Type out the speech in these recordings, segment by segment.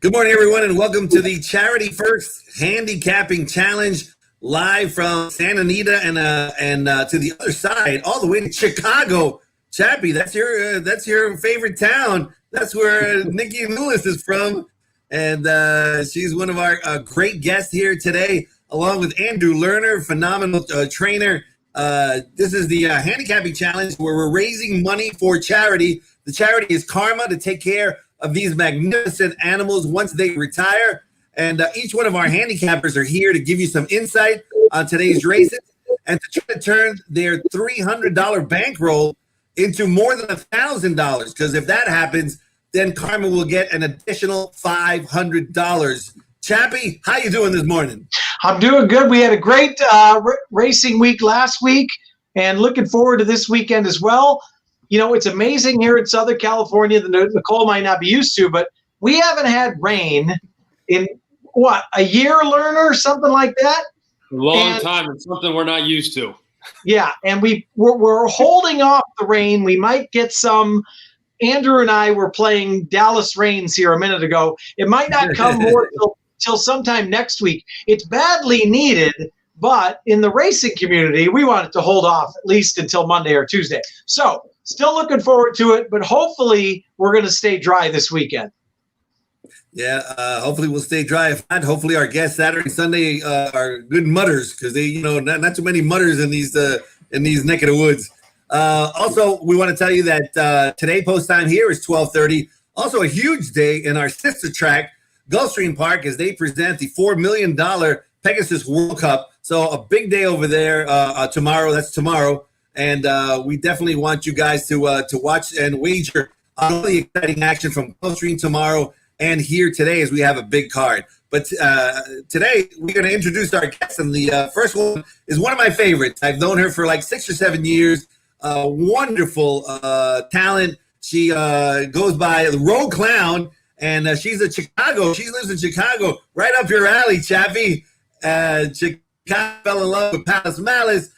Good morning, everyone, and welcome to the Charity First Handicapping Challenge, live from Santa Anita and to the other side, all the way to Chicago. Chappie, that's your favorite town. That's where Nikki Lewis is from, and she's one of our great guests here today, along with Andrew Lerner, phenomenal trainer. This is the Handicapping Challenge, where we're raising money for charity. The charity is Karma, to take care of these magnificent animals once they retire. And each one of our handicappers are here to give you some insight on today's races and to try to turn their $300 bankroll into more than $1,000. Because if that happens, then Karma will get an additional $500. Chappie, how you doing this morning? I'm doing good. We had a great racing week last week and looking forward to this weekend as well. You know, it's amazing here in Southern California. Nicole might not be used to, but we haven't had rain in, a year, Lerner, something like that? A long time. It's something we're not used to. Yeah, and we're holding off the rain. We might get some. Andrew and I were playing Dallas Rains here a minute ago. It might not come more till sometime next week. It's badly needed, but in the racing community, we want it to hold off at least until Monday or Tuesday. So still looking forward to it, but hopefully we're going to stay dry this weekend. Yeah, hopefully we'll stay dry. If not, hopefully our guests Saturday and Sunday are good mutters, because they, not too many mutters in these neck of the woods. Also, we want to tell you that today post time here is 12:30. Also, a huge day in our sister track, Gulfstream Park, as they present the $4 million Pegasus World Cup. So a big day over there tomorrow. That's tomorrow. And we definitely want you guys to watch and wager on all the exciting action from Gulfstream tomorrow and here today, as we have a big card. But today, we're going to introduce our guests. And the first one is one of my favorites. I've known her for like 6 or 7 years. Wonderful talent. She goes by the Road Clown. And she's a Chicago. She lives in Chicago, right up your alley, Chappie. Chicago fell in love with Palace Malice.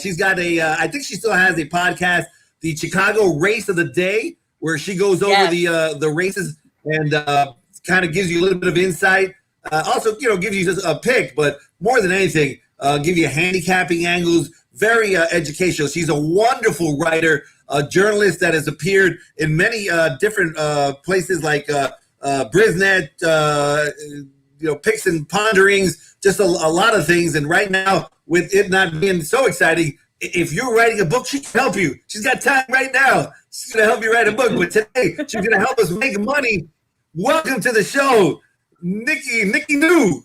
She's got I think she still has a podcast, the Chicago Race of the Day, where she goes over the races and kind of gives you a little bit of insight. Also, gives you just a pick, but more than anything, give you handicapping angles. Very educational. She's a wonderful writer, a journalist that has appeared in many different places like Brisnet, Picks and Ponderings, just a lot of things. And right now, with it not being so exciting, if you're writing a book, she can help you. She's got time right now. She's going to help you write a book. But today, she's going to help us make money. Welcome to the show, Nikki New.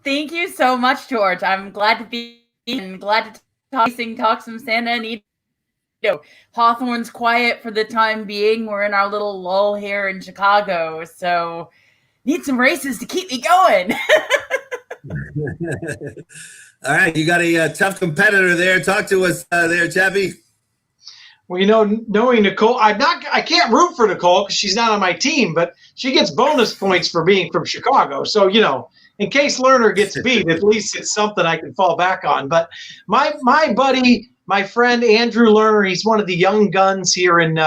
Thank you so much, George. I'm glad to be and glad to talk some Santa Anita. Hawthorne's quiet for the time being. We're in our little lull here in Chicago, so need some races to keep me going. All right, you got a tough competitor there. Talk to us there, Chappie. Well, knowing Nicole, I can't root for Nicole because she's not on my team, but she gets bonus points for being from Chicago. So, in case Lerner gets beat, at least it's something I can fall back on. But my buddy, my friend Andrew Lerner, he's one of the young guns here in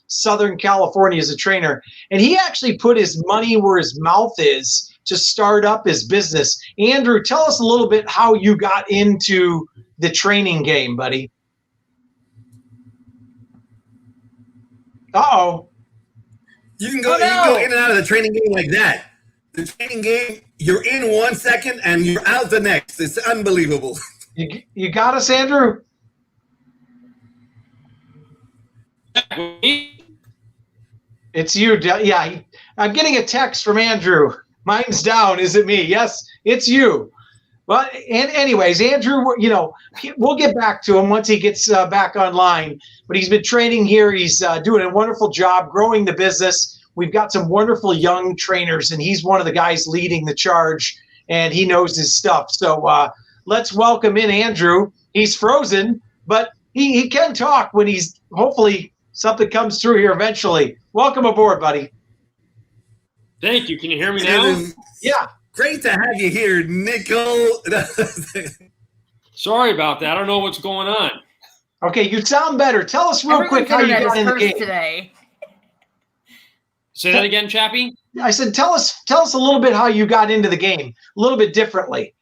Southern California as a trainer. And he actually put his money where his mouth is to start up his business. Andrew, tell us a little bit how you got into the training game, buddy. Uh-oh. You can go in and out of the training game like that. The training game, you're in 1 second and you're out the next. It's unbelievable. You got us, Andrew? It's you. Yeah, I'm getting a text from Andrew. Mine's down. Is it me? Yes, it's you. But anyways, Andrew, we'll get back to him once he gets back online. But he's been training here. He's doing a wonderful job growing the business. We've got some wonderful young trainers, and he's one of the guys leading the charge, and he knows his stuff. So let's welcome in Andrew. He's frozen, but he can talk when he's hopefully something comes through here eventually. Welcome aboard, buddy. Thank you. Can you hear me now? Yeah. Great to have you here, Nicole. Sorry about that. I don't know what's going on. Okay, you sound better. Tell us real quick how you got in the game today. Say that again, Chappie? I said, tell us a little bit how you got into the game, a little bit differently.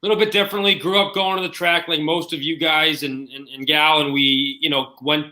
A little bit differently. Grew up going to the track like most of you guys and gal, and we,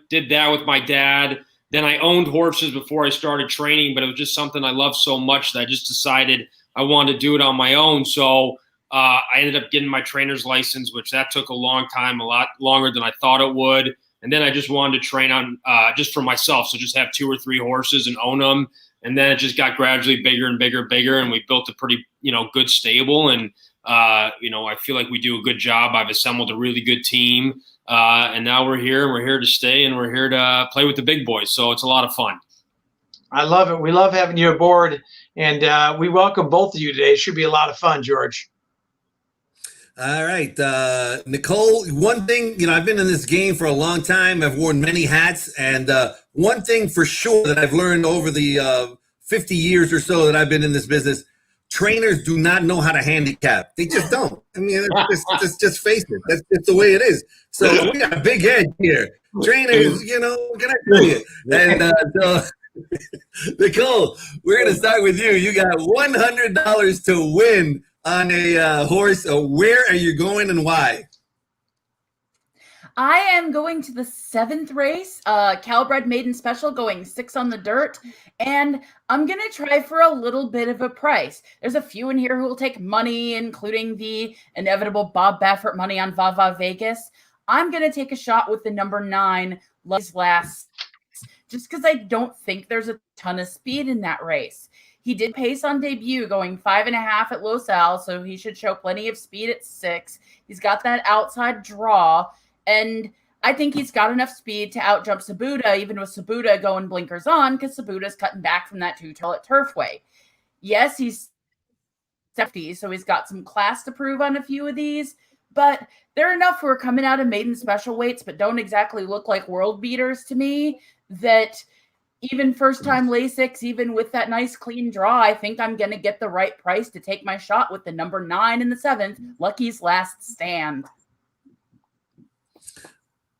did that with my dad. Then I owned horses before I started training, but it was just something I loved so much that I just decided I wanted to do it on my own. So I ended up getting my trainer's license, which that took a long time, a lot longer than I thought it would. And then I just wanted to train on just for myself. So just have 2 or 3 horses and own them. And then it just got gradually bigger and bigger. And we built a pretty, good stable. And, I feel like we do a good job. I've assembled a really good team. And now we're here, and we're here to stay, and we're here to play with the big boys. So it's a lot of fun. I love it. We love having you aboard, and we welcome both of you today. It should be a lot of fun, George. All right. Nicole, one thing, I've been in this game for a long time. I've worn many hats. And one thing for sure that I've learned over the 50 years or so that I've been in this business, trainers do not know how to handicap. They just don't. I mean, just face it. That's just the way it is. So we got a big edge here. Trainers, what can I tell you? And so, Nicole, we're going to start with you. You got $100 to win on a horse. Where are you going and why? I am going to the 7th race, Calbred Maiden Special, going 6 on the dirt, and I'm going to try for a little bit of a price. There's a few in here who will take money, including the inevitable Bob Baffert money on Vava Vegas. I'm going to take a shot with the number 9, Lucky's Last, just because I don't think there's a ton of speed in that race. He did pace on debut, going 5.5 at Los Al, so he should show plenty of speed at 6. He's got that outside draw. And I think he's got enough speed to outjump Sabuda, even with Sabuda going blinkers on, because Sabuda's cutting back from that 2-tail at Turfway. Yes, he's 70, so he's got some class to prove on a few of these, but they're enough who are coming out of maiden special weights but don't exactly look like world beaters to me, that even first-time Lasix, even with that nice clean draw, I think I'm going to get the right price to take my shot with the number 9 in the 7th, Lucky's Last Stand.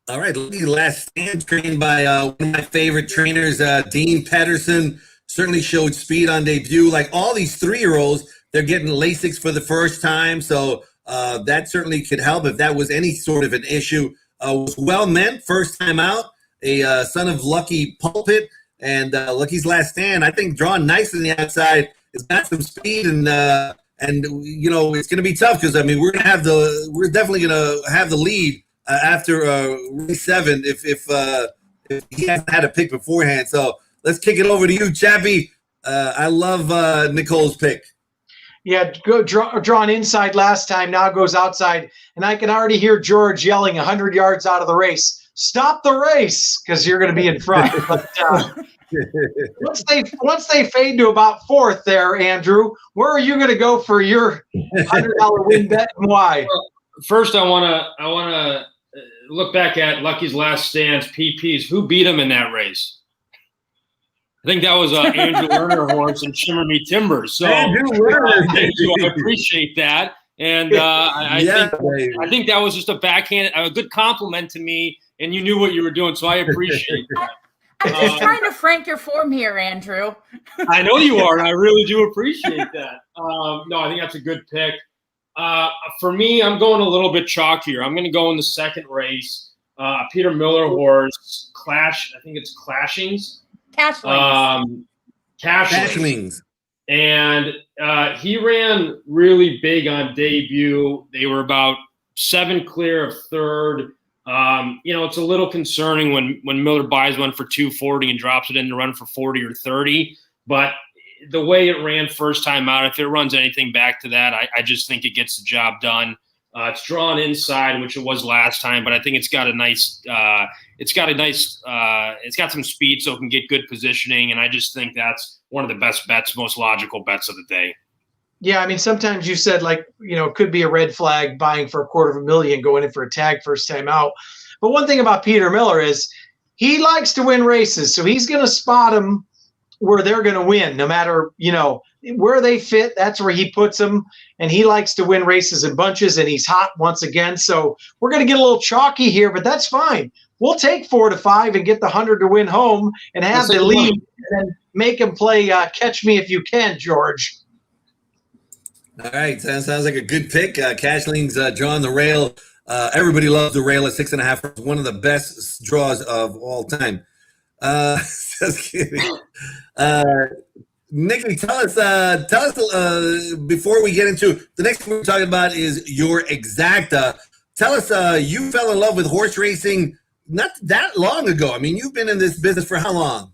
All right, Lucky's Last Stand, trained by one of my favorite trainers, Dean Pedersen. Certainly showed speed on debut. Like all these 3-year-olds, they're getting Lasix for the first time, so that certainly could help if that was any sort of an issue. Was well meant, first time out, a son of Lucky Pulpit, and Lucky's Last Stand, I think, drawn nice on the outside. It's got some speed, and it's going to be tough because we're definitely going to have the lead after race 7 if he hasn't had a pick beforehand. So let's kick it over to you, Chappie. I love Nicole's pick. Yeah, drawn inside last time, now goes outside, and I can already hear George yelling 100 yards out of the race, "Stop the race!" because you're going to be in front. But once they fade to about 4th there, Andrew, where are you going to go for your $100 win bet and why? First, I want to look back at Lucky's Last Stand's PPs. Who beat him in that race? I think that was Andrew Lerner horse and Shimmer Me Timbers. So thank you. I appreciate that. And I think that was just a good compliment to me, and you knew what you were doing, so I appreciate that. I'm just trying to frank your form here, Andrew. I know you are, and I really do appreciate that. No, I think that's a good pick. For me, I'm going a little bit chalkier. I'm going to go in the 2nd race. Peter Miller horse, Clash. I think it's Clashings. Cashlings. And he ran really big on debut. They were about 7 clear of 3rd. It's a little concerning when Miller buys one for $240 and drops it in to run for 40 or 30. But the way it ran first time out, if it runs anything back to that, I just think it gets the job done. It's drawn inside, which it was last time, but I think it's got some speed, so it can get good positioning. And I just think that's one of the best bets, most logical bets of the day. Yeah, sometimes you said it could be a red flag buying for $250,000 going in for a tag first time out. But one thing about Peter Miller is he likes to win races, so he's going to spot them where they're going to win, no matter, where they fit. That's where he puts them, and he likes to win races in bunches, and he's hot once again. So we're going to get a little chalky here, but that's fine. We'll take 4 to 5 and get the 100 to win home and have the lead. And then make him play Catch Me If You Can, George. All right, sounds like a good pick. Cashling's drawing the rail. Everybody loves the rail at 6.5. One of the best draws of all time. Just kidding. Nikki, tell us before we get into the next thing we're talking about is your exacta. Tell us, you fell in love with horse racing not that long ago. I mean, you've been in this business for how long?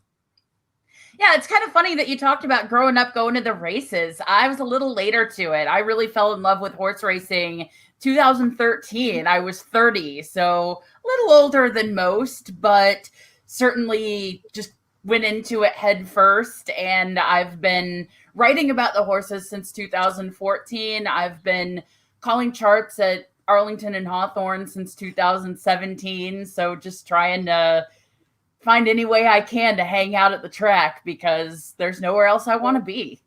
Yeah, it's kind of funny that you talked about growing up going to the races. I was a little later to it. I really fell in love with horse racing 2013. I was 30, so a little older than most, but certainly just went into it head first. And I've been writing about the horses since 2014. I've been calling charts at Arlington and Hawthorne since 2017. So just trying to find any way I can to hang out at the track because there's nowhere else I want to be.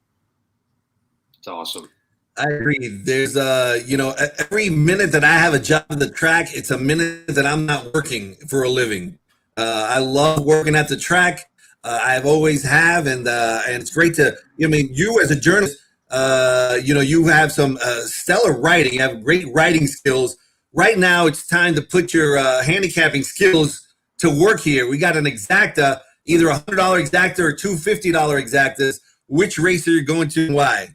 It's awesome. I agree. There's every minute that I have a job at the track, it's a minute that I'm not working for a living. I love working at the track. I've always have, and it's great to. I mean, you as a journalist, you have some stellar writing. You have great writing skills. Right now, it's time to put your handicapping skills to work here. We got an exacta, either $100 exacta or two $50 exactas. Which race are you going to and why?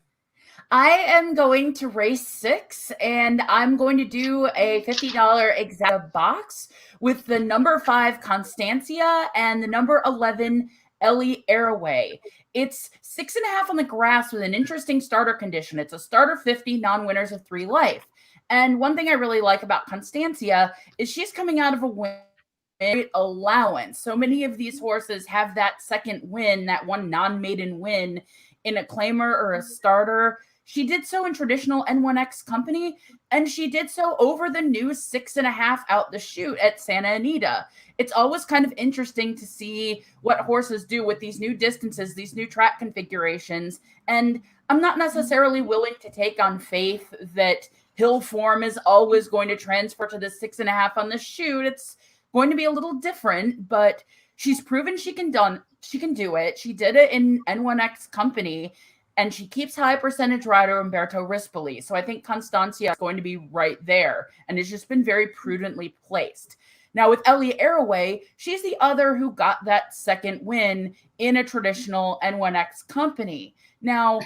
I am going to race 6, and I'm going to do a $50 exacta box with the number 5 Constancia and the number 11 Ellie Airway. It's 6.5 on the grass with an interesting starter condition. It's a starter 50, non-winners of 3 life. And one thing I really like about Constancia is she's coming out of a win allowance. So many of these horses have that second win, that one non-maiden win in a claimer or a starter. She did so in traditional N1X company, and she did so over the new 6.5 out the chute at Santa Anita. It's always kind of interesting to see what horses do with these new distances, these new track configurations. And I'm not necessarily willing to take on faith that hill form is always going to transfer to the 6.5 on the chute. It's going to be a little different, but she's proven she can do it. She did it in N1X company, and she keeps high percentage rider Umberto Rispoli. So I think Constancia is going to be right there, and it's just been very prudently placed. Now with Ellie Airway, she's the other who got that second win in a traditional N1X company. Now,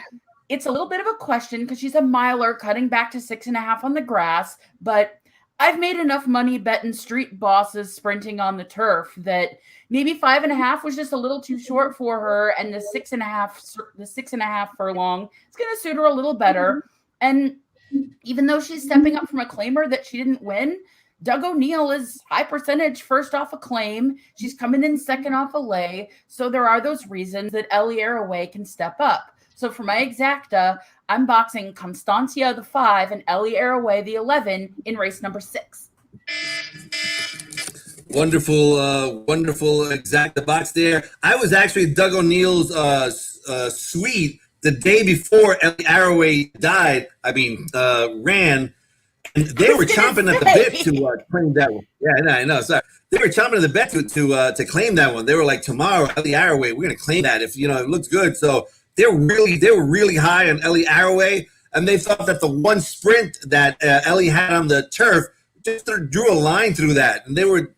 it's a little bit of a question because she's a miler cutting back to 6.5 on the grass, but I've made enough money betting street bosses sprinting on the turf that maybe 5.5 was just a little too short for her, and the 6.5 furlong is going to suit her a little better. And even though she's stepping up from a claimer that she didn't win, Doug O'Neill is high percentage first off a claim. She's coming in second off a lay. So there are those reasons that Ellie Airway can step up. So for my exacta, I'm boxing Constancia the 5 and Ellie Airway the 11 in race number 6. Wonderful exacta box there. I was actually Doug O'Neill's suite the day before Ellie Airway ran, and they were chomping at the bit to claim that one. Yeah, I know. Sorry, they were chomping at the bit to claim that one. They were like, tomorrow Ellie Airway, we're going to claim that if it looks good. So they were really high on Ellie Airway, and they thought that the one sprint that Ellie had on the turf just drew a line through that, and they were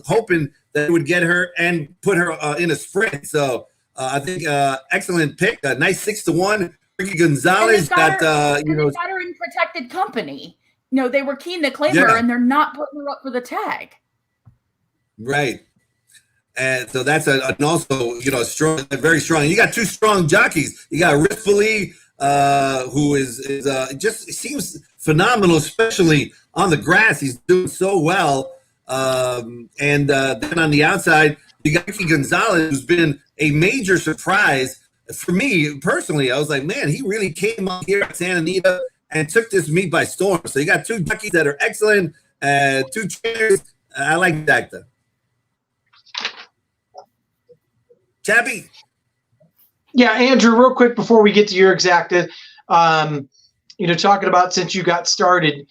hoping that it would get her and put her in a sprint. So I think excellent pick, a nice 6-1. Ricky Gonzalez got her in protected company. They were keen to claim her, and they're not putting her up for the tag. Right. And so that's also strong, very strong. You got two strong jockeys. You got Rispoli, who is just seems phenomenal, especially on the grass. He's doing so well. And then on the outside, you got Ricky Gonzalez, who's been a major surprise for me personally. I was like, man, he really came up here at Santa Anita and took this meet by storm. So you got two jockeys that are excellent, two trainers. I like that. Chappie. Yeah, Andrew, real quick before we get to your exacta, talking about since you got started,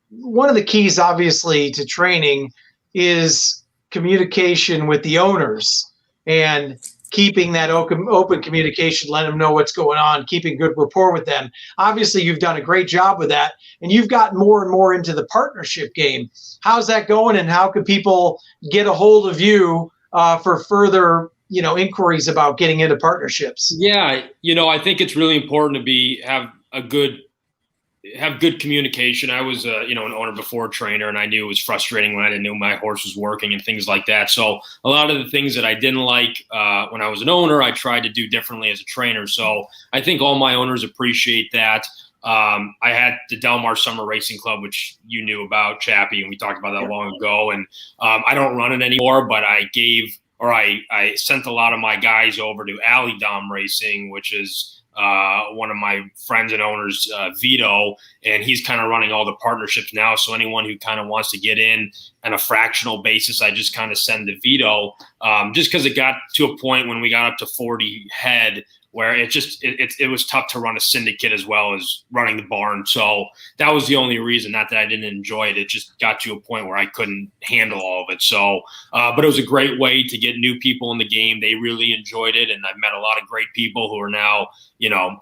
one of the keys obviously to training is communication with the owners. And keeping that open communication, letting them know what's going on, keeping good rapport with them. Obviously, you've done a great job with that, and you've gotten more and more into the partnership game. How's that going, and how can people get a hold of you for further, inquiries about getting into partnerships? Yeah, I think it's really important to have good communication. I was, an owner before a trainer, and I knew it was frustrating when I didn't know my horse was working and things like that. So a lot of the things that I didn't like when I was an owner, I tried to do differently as a trainer. So I think all my owners appreciate that. I had the Del Mar Summer Racing Club, which you knew about, Chappie, and we talked about that long ago. And I don't run it anymore, but I sent a lot of my guys over to Alley Dom Racing, which is one of my friends and owners, Vito, and he's kind of running all the partnerships now. So anyone who kind of wants to get in on a fractional basis, I just kind of send to Vito, just because it got to a point when we got up to 40 head where it was tough to run a syndicate as well as running the barn. So that was the only reason, not that I didn't enjoy it. It just got to a point where I couldn't handle all of it. So, but it was a great way to get new people in the game. They really enjoyed it. And I've met a lot of great people who are now,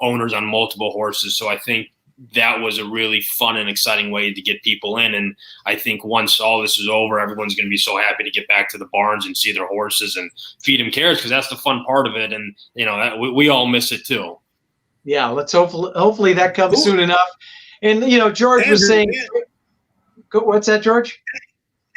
owners on multiple horses. So I think that was a really fun and exciting way to get people in. And I think once all this is over, everyone's going to be so happy to get back to the barns and see their horses and feed them carrots, because that's the fun part of it. And, we all miss it too. Yeah, let's hopefully that comes soon enough. And, George was saying, what's that, George?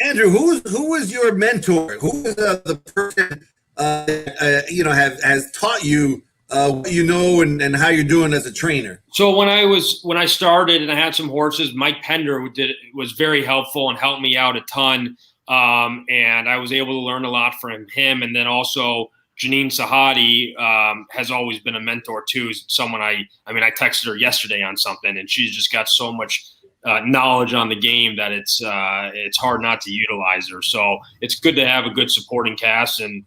Andrew, who was your mentor? Who was the person, has taught you what you know and how you're doing as a trainer? So when I started and I had some horses, Mike Pender was very helpful and helped me out a ton. And I was able to learn a lot from him. And then also Janine Sahadi has always been a mentor too. Someone I texted her yesterday on something, and she's just got so much knowledge on the game that it's hard not to utilize her. So it's good to have a good supporting cast. And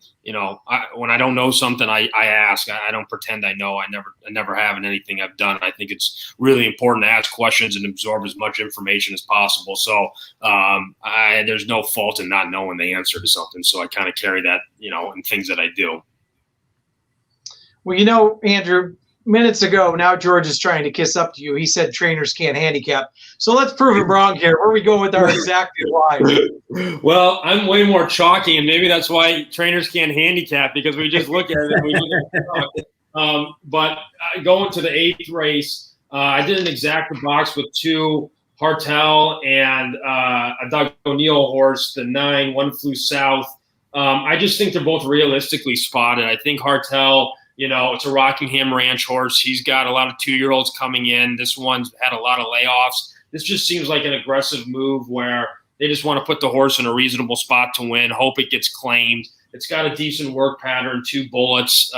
when I don't know something, I ask. I don't pretend I know. I never have in anything I've done. I think it's really important to ask questions and absorb as much information as possible. So there's no fault in not knowing the answer to something. So I kind of carry that, in things that I do. Well, Andrew, minutes ago, now George is trying to kiss up to you. He said trainers can't handicap. So let's prove him wrong here. Where are we going with our exacted why? Well, I'm way more chalky, and maybe that's why trainers can't handicap, because we just look at it and we look at it. But going to the 8th race, I did an exact box with 2 Hartel and a Doug O'Neill horse, the 9, One Flew South. I just think they're both realistically spotted. I think Hartel, it's a Rockingham Ranch horse. He's got a lot of 2-year-olds coming in. This one's had a lot of layoffs. This just seems like an aggressive move where they just want to put the horse in a reasonable spot to win, hope it gets claimed. It's got a decent work pattern, 2 bullets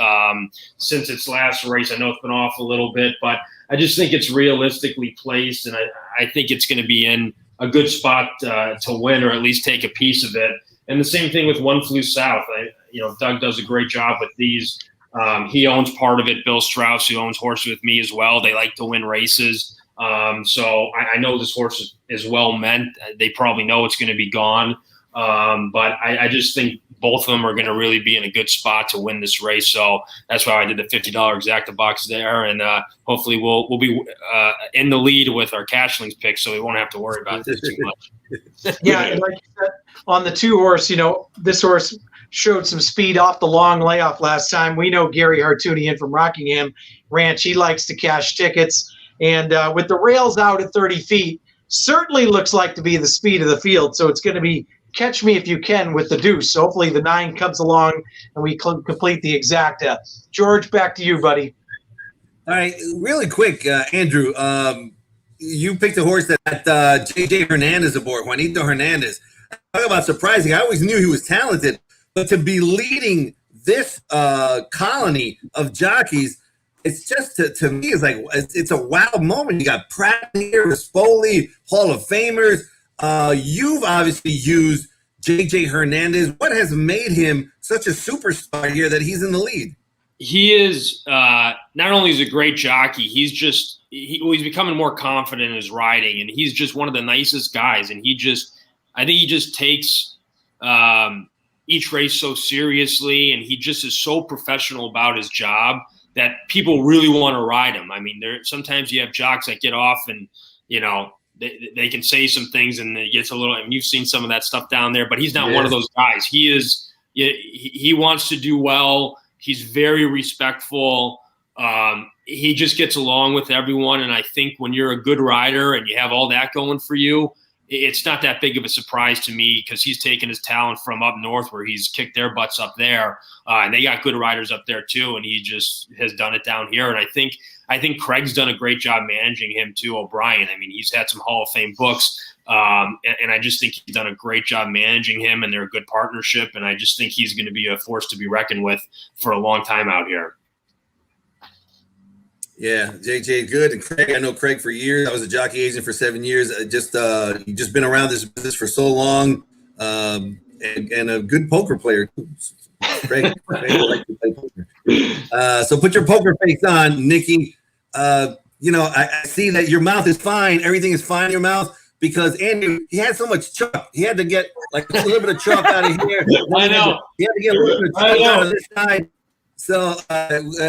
since its last race. I know it's been off a little bit, but I just think it's realistically placed, and I think it's going to be in a good spot to win, or at least take a piece of it. And the same thing with One Flew South. Doug does a great job with these. He owns part of it. Bill Strauss, who owns horses with me as well, they like to win races. So I know this horse is well meant. They probably know it's going to be gone. But I just think both of them are going to really be in a good spot to win this race. So that's why I did the $50 exacta box there. And hopefully we'll be in the lead with our cashlings pick, so we won't have to worry about this too much. Yeah, and like you said, on the 2 horse, this horse showed some speed off the long layoff last time. We know Gary Hartunian from Rockingham Ranch. He likes to cash tickets. And with the rails out at 30 feet, certainly looks like to be the speed of the field. So it's going to be catch me if you can with the deuce. So hopefully the 9 comes along and we complete the exacta. George, back to you, buddy. All right, really quick, Andrew. You picked a horse that J.J. Hernandez aboard, Juanito Hernandez. Talk about surprising. I always knew he was talented, but to be leading this colony of jockeys, it's just to me, it's a wow moment. You got Pratt here, Rispoli, Hall of Famers. You've obviously used J.J. Hernandez. What has made him such a superstar here that he's in the lead? He is not only is a great jockey, he's becoming more confident in his riding, and he's just one of the nicest guys. And I think he just takes, each race so seriously, and he just is so professional about his job that people really want to ride him. I mean, sometimes you have jocks that get off and, you know, they can say some things and it gets a little, and you've seen some of that stuff down there, but he's not one of those guys. He wants to do well. He's very respectful. He just gets along with everyone. And I think when you're a good rider and you have all that going for you, it's not that big of a surprise to me, because he's taken his talent from up north where he's kicked their butts up there. And they got good riders up there too. And he just has done it down here. And I think Craig's done a great job managing him too, O'Brien. I mean, he's had some Hall of Fame books. And I just think he's done a great job managing him, and they're a good partnership. And I just think he's going to be a force to be reckoned with for a long time out here. Yeah, JJ, good. And Craig, I know Craig for years. I was a jockey agent for 7 years. You've just been around this business for so long, and a good poker player too. Craig likes to play poker. So put your poker face on, Nikki. You know, I see that your mouth is fine. Everything is fine in your mouth, because Andrew, he had so much chalk. He had to get like a little bit of chalk out of here. I know. He had to get a little bit of chalk out of this side. So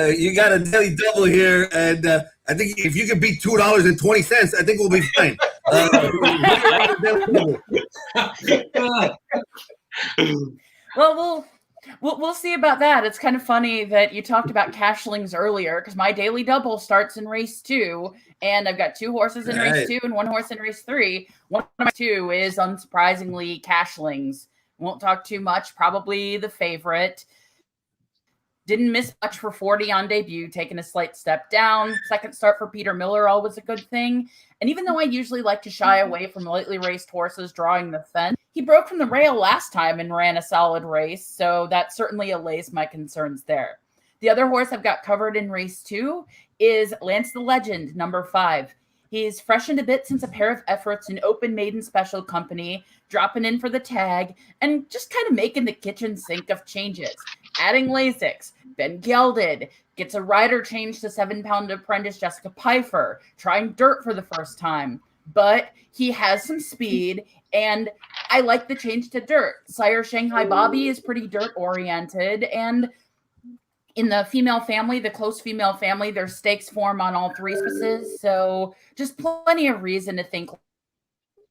you got a daily double here, and I think if you can beat $2.20, I think we'll be fine. Well, we'll see about that. It's kind of funny that you talked about cashlings earlier, because my daily double starts in race 2, and I've got 2 horses in race 2 and 1 horse in race 3. One of my 2 is unsurprisingly cashlings. Won't talk too much. Probably the favorite. Didn't miss much for 40 on debut, taking a slight step down. Second start for Peter Miller, always a good thing. And even though I usually like to shy away from lightly raced horses drawing the fence, he broke from the rail last time and ran a solid race, so that certainly allays my concerns there. The other horse I've got covered in race 2 is Lance the Legend, number 5. He's freshened a bit since a pair of efforts in Open Maiden Special Company, dropping in for the tag, and just kind of making the kitchen sink of changes. Adding Lasix, been gelded, gets a rider change to 7-pound apprentice Jessica Pfeiffer, trying dirt for the first time. But he has some speed, and I like the change to dirt. Sire Shanghai Bobby is pretty dirt-oriented, and in the female family, the close female family, there's stakes form on all 3 spaces, so just plenty of reason to think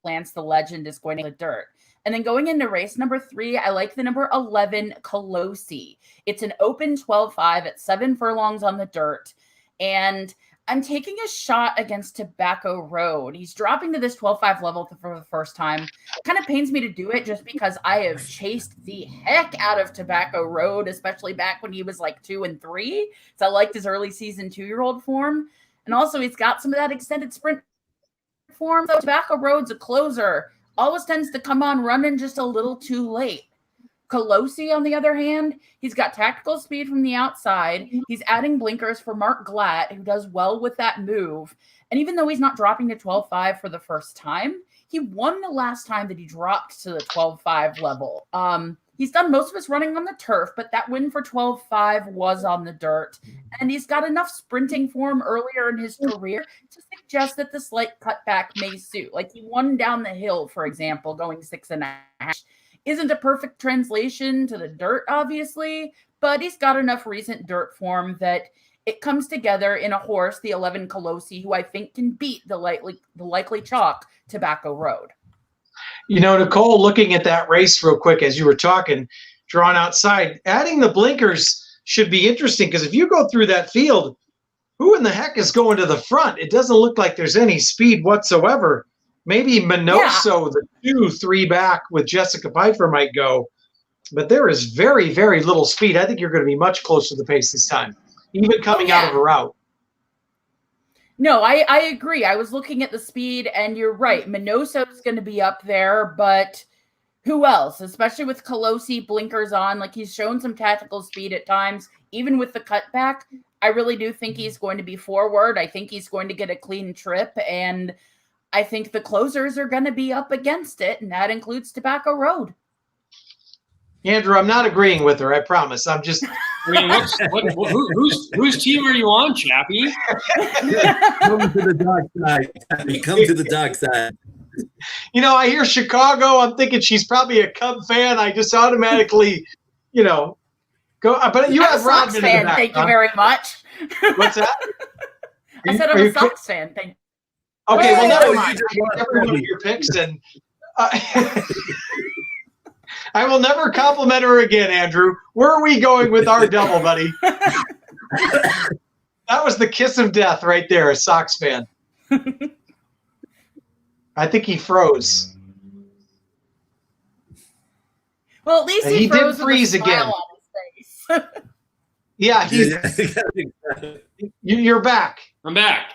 Lance the Legend is going to the dirt. And then going into race number 3, I like the number 11, Colosi. It's an open 12-5 at 7 furlongs on the dirt. And I'm taking a shot against Tobacco Road. He's dropping to this 12-5 level for the first time. Kind of pains me to do it just because I have chased the heck out of Tobacco Road, especially back when he was like 2 and 3. So I liked his early season 2-year-old form. And also he's got some of that extended sprint form. So Tobacco Road's a closer. Always tends to come on running just a little too late. Colosi, on the other hand, he's got tactical speed from the outside. He's adding blinkers for Mark Glatt, who does well with that move. And even though he's not dropping to 12-5 for the first time, he won the last time that he dropped to the 12-5 level. He's done most of his running on the turf, but that win for 12-5 was on the dirt. And he's got enough sprinting form earlier in his career to suggest that the slight cutback may suit. Like he won down the hill, for example, going 6.5. Isn't a perfect translation to the dirt, obviously, but he's got enough recent dirt form that it comes together in a horse, the 11 Colosi, who I think can beat the likely chalk Tobacco Road. You know, Nicole, looking at that race real quick as you were talking, drawn outside, adding the blinkers should be interesting, because if you go through that field, who in the heck is going to the front? It doesn't look like there's any speed whatsoever. Maybe Minoso, the 2-3 back with Jessica Pfeiffer might go, but there is very, very little speed. I think you're going to be much closer to the pace this time, even coming out of a route. No, I agree. I was looking at the speed, and you're right. Minoso is going to be up there, but who else? Especially with Colosi blinkers on, like he's shown some tactical speed at times, even with the cutback. I really do think he's going to be forward. I think he's going to get a clean trip, and I think the closers are going to be up against it, and that includes Tobacco Road. Andrew, I'm not agreeing with her. I promise. I'm just. I mean, whose team are you on, Chappie? Come to the dark side. Come to the dark side. I hear Chicago. I'm thinking she's probably a Cub fan. I just automatically, go. But you I'm have a Sox Rodman in the fan. back, Thank huh? you very much. What's that? I said I'm a Sox fan. Thank you. Okay, well, never Oh, mind. you just I get every one of your picks, and I will never compliment her again, Andrew. Where are we going with our double, buddy? That was the kiss of death right there, a Sox fan. I think he froze. Well, at least And he did froze with a freeze smile again. on his face. Yeah, you're back. I'm back.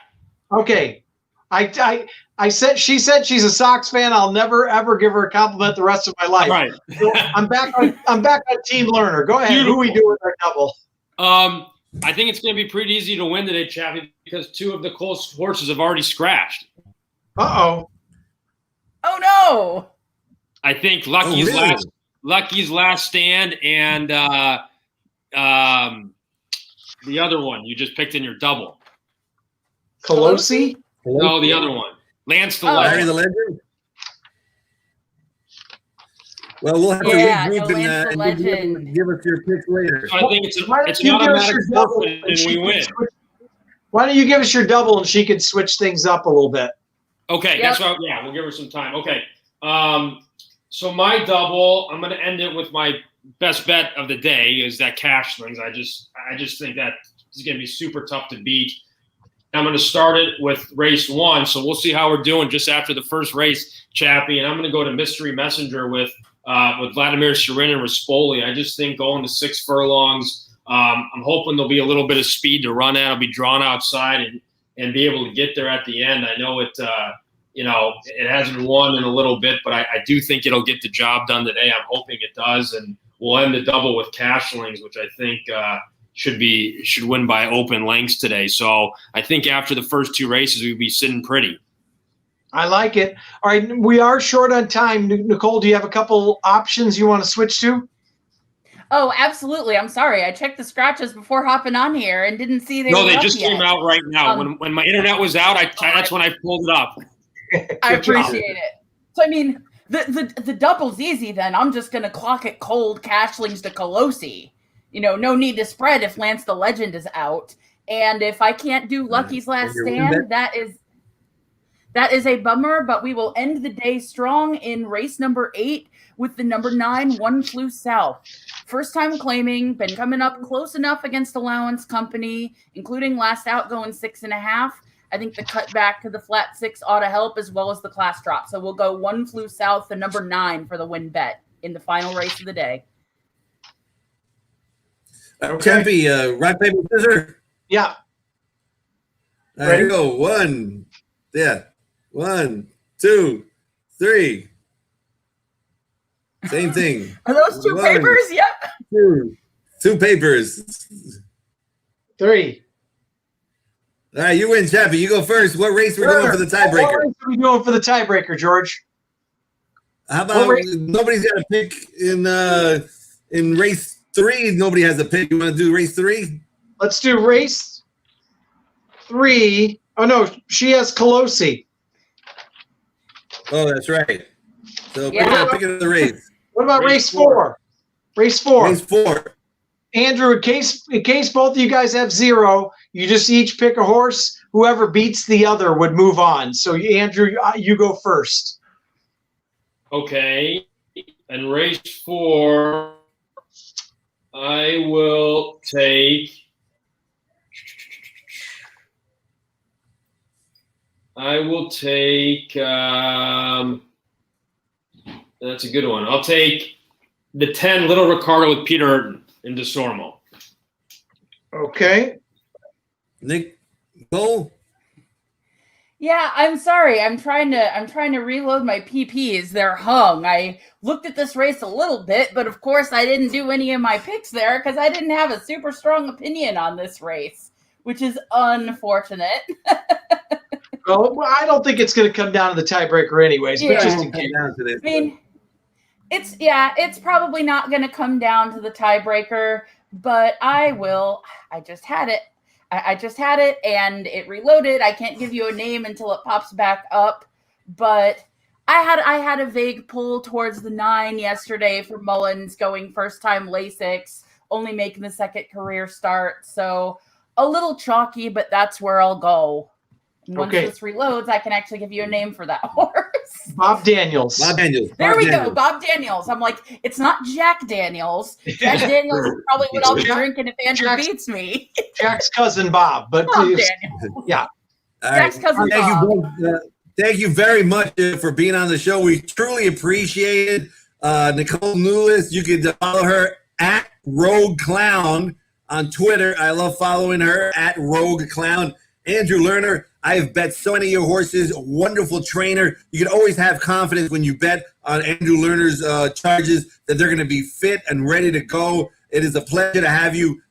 Okay. I said she said she's a Sox fan. I'll never ever give her a compliment the rest of my life. Right. So I'm back on Team Learner. Go ahead. Beautiful. Who are we doing with our double? I think it's going to be pretty easy to win today, Chappie, because two of the close horses have already scratched. Uh-oh. Oh no! I think really? Lucky's last stand and the other one you just picked in your double. Colosi? No, the other one. Lance the Larry Legend. the Legend? Well, we'll have to Yeah, regroup no, Lance the and you'll be able to Legend. give us your picks later. So I think it's Why don't an you give us automatic your double forfeit and and she we can win. switch- Why don't you give us your double and she can switch things up a little bit? Okay, Yep. that's what. Yeah, we'll give her some time. Okay, so my double, I'm going to end it with my best bet of the day is that Cashlings. I just think that is going to be super tough to beat. I'm going to start it with race 1, so we'll see how we're doing just after the first race, Chappie. And I'm going to go to Mystery Messenger with Vladimir Shirin and Rispoli. I just think going to 6 furlongs, I'm hoping there'll be a little bit of speed to run at. I'll be drawn outside and be able to get there at the end. I know it, it hasn't won in a little bit, but I do think it'll get the job done today. I'm hoping it does, and we'll end the double with Cashlings, which I think should win by open lengths today. So I think after the first 2 races, we'll be sitting pretty. I like it. All right, we are short on time. Nicole, do you have a couple options you want to switch to? Oh, absolutely. I'm sorry. I checked the scratches before hopping on here and didn't see they No, were they up just yet. came out right now. When my internet was out, that's when I pulled it up. I Good job. appreciate it. So, I mean, the double's easy then. I'm just going to clock it cold, Cashlings to Colosi. No need to spread if Lance the Legend is out. And if I can't do Lucky's last stand, that is a bummer, but we will end the day strong in race number 8 with the number 9, One Flew South. First time claiming, been coming up close enough against Allowance Company, including last out going 6.5. I think the cut back to the flat 6 ought to help, as well as the class drop. So we'll go One Flew South, the number 9 for the win bet in the final race of the day. Chappie, rock, paper, scissors. Yeah. All right, here we go. 1, 2, 3. Same thing. Are those 2 One. papers? Yep. 2 papers. 3. All right, you win, Chappie. You go first. What race we're doing for the What tiebreaker? race are we doing for the tiebreaker, George? How about nobody's got a pick in race 3? Nobody has a pick. You want to do race 3? Let's do race 3. Oh, no, she has Colosi. Oh, that's right. So Yeah. pick another race. What about Race race 4? Race 4. Race 4. Andrew, in case both of you guys have 0, you just each pick a horse. Whoever beats the other would move on. So, Andrew, you go first. Okay. And race 4, I will take. That's a good one. I'll take the 10 Little Ricardo with Peter Urton in DeSormo. Okay. Nick Cole. Yeah, I'm sorry. I'm trying to reload my PPs. They're hung. I looked at this race a little bit, but of course I didn't do any of my picks there because I didn't have a super strong opinion on this race, which is unfortunate. Well, I don't think it's going to come down to the tiebreaker anyways, but Yeah. just in case. Down to this. I mean, it's probably not going to come down to the tiebreaker, but I just had it. I just had it and it reloaded. I can't give you a name until it pops back up, but I had a vague pull towards the 9 yesterday for Mullins going first time Lasix, only making the second career start. So a little chalky, but that's where I'll go. And once this reloads, I can actually give you a name for that horse. Bob Daniels. Bob Daniels. There we go, Bob Daniels. I'm like, it's not Jack Daniels. Jack Daniels is probably what I'll be drinking if Andrew beats me. Jack's cousin Bob, but Bob Daniels. Yeah. Jack's cousin Bob. Thank you very much for being on the show. We truly appreciate it. Nicole Newless, you can follow her at Rogue Clown on Twitter. I love following her at Rogue Clown. Andrew Lerner, I have bet so many of your horses. Wonderful trainer. You can always have confidence when you bet on Andrew Lerner's charges that they're going to be fit and ready to go. It is a pleasure to have you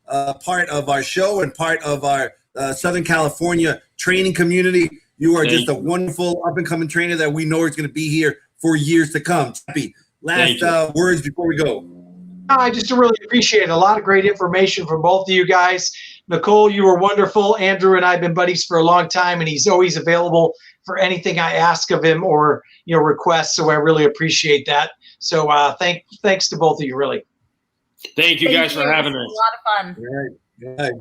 part of our show and part of our Southern California training community. You are just a wonderful up-and-coming trainer that we know is going to be here for years to come. Chappie, last words before we go. I just really appreciate it. A lot of great information from both of you guys. Nicole, you were wonderful. Andrew and I have been buddies for a long time, and he's always available for anything I ask of him or request. So I really appreciate that. So thanks to both of you, really. Thank you guys for having us. A lot of fun. All right.